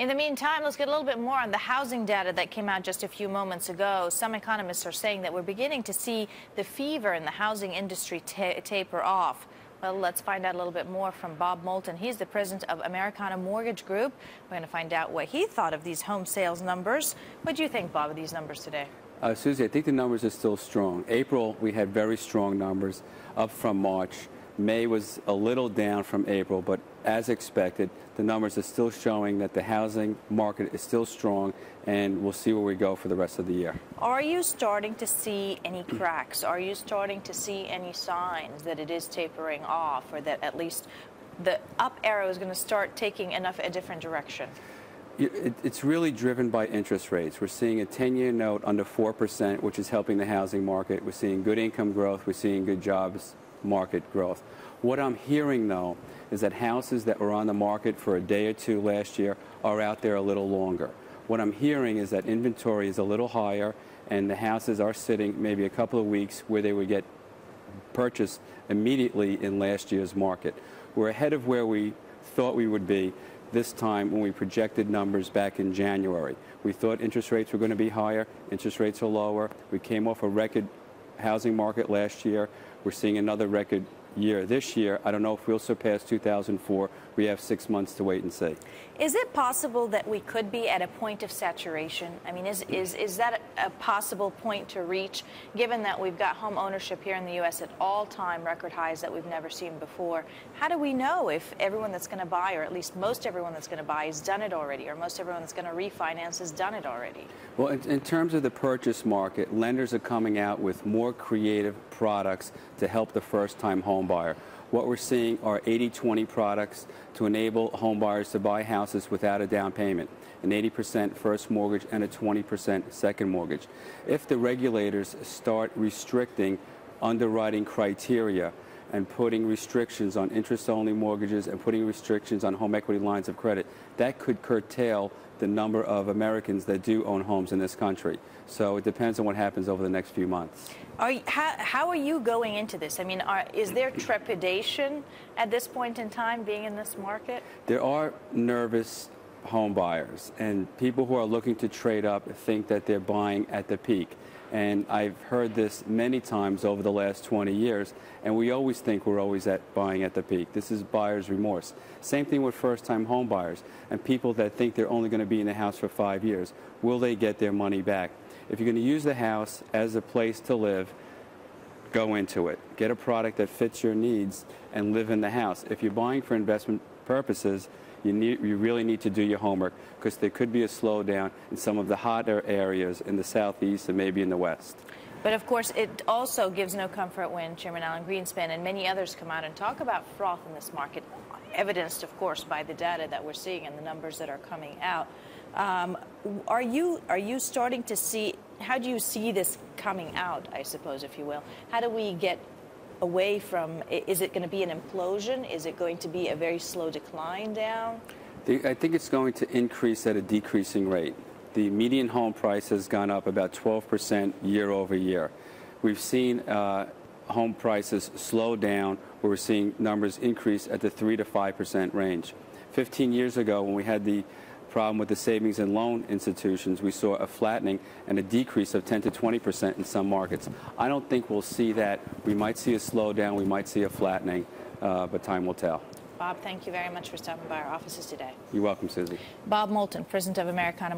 In the meantime, let's get a little bit more on the housing data that came out just a few moments ago. Some economists are saying that we're beginning to see the fever in the housing industry taper off. Well, let's find out a little bit more from Bob Moulton. He's the president of Americana Mortgage Group. We're going to find out what he thought of these home sales numbers. What do you think, Bob, of these numbers today? Susie, I think the numbers are still strong. April, we had very strong numbers, up from March. May was a little down from April, but as expected, the numbers are still showing that the housing market is still strong, and we'll see where we go for the rest of the year. Are you starting to see any cracks? Are you starting to see any signs that it is tapering off, or that at least the up arrow is going to start taking a different direction? It's really driven by interest rates. We're seeing a 10-year note under 4%, which is helping the housing market. We're seeing good income growth. We're seeing good jobs market growth. What I'm hearing, though, is that houses that were on the market for a day or two last year are out there a little longer. What I'm hearing is that inventory is a little higher, and the houses are sitting maybe a couple of weeks where they would get purchased immediately in last year's market. We're ahead of where we thought we would be this time when we projected numbers back in January. We thought interest rates were going to be higher. Interest rates are lower. We came off a record housing market last year. We're seeing another record year this year. I don't know if we'll surpass 2004. We have 6 months to wait and see. Is it possible that we could be at a point of saturation? I mean, is that a possible point to reach, given that we've got home ownership here in the U.S. at all-time record highs that we've never seen before? How do we know if everyone that's going to buy, or at least most everyone that's going to buy, has done it already, or most everyone that's going to refinance has done it already? Well, in terms of the purchase market, lenders are coming out with more creative products to help the first-time home buyer. What we're seeing are 80-20 products to enable home buyers to buy houses without a down payment, an 80% first mortgage and a 20% second mortgage. If the regulators start restricting underwriting criteria and putting restrictions on interest-only mortgages and putting restrictions on home equity lines of credit, that could curtail the number of Americans that do own homes in this country. So it depends on what happens over the next few months. How are you going into this? I mean, is there trepidation at this point in time being in this market? There are nervous home buyers, and people who are looking to trade up think that they're buying at the peak. And I've heard this many times over the last 20 years, and we always think we're always buying at the peak. This is buyer's remorse. Same thing with first-time home buyers and people that think they're only going to be in the house for 5 years. Will they get their money back? If you're going to use the house as a place to live, go into it. Get a product that fits your needs and live in the house. If you're buying for investment purposes, you really need to do your homework, because there could be a slowdown in some of the hotter areas in the southeast and maybe in the west. But of course, it also gives no comfort when Chairman Alan Greenspan and many others come out and talk about froth in this market, evidenced, of course, by the data that we're seeing and the numbers that are coming out. Are you starting to see, how do you see this coming out, I suppose, if you will? How do we get away from, is it going to be an implosion? Is it going to be a very slow decline down? I think it's going to increase at a decreasing rate. The median home price has gone up about 12% year over year. We've seen home prices slow down, where we're seeing numbers increase at the 3 to 5% range. 15 years ago, when we had the problem with the savings and loan institutions, we saw a flattening and a decrease of 10 to 20% in some markets. I don't think we'll see that. We might see a slowdown, we might see a flattening, but time will tell. Bob, thank you very much for stopping by our offices today. You're welcome, Susie. Bob Moulton, president of Americana.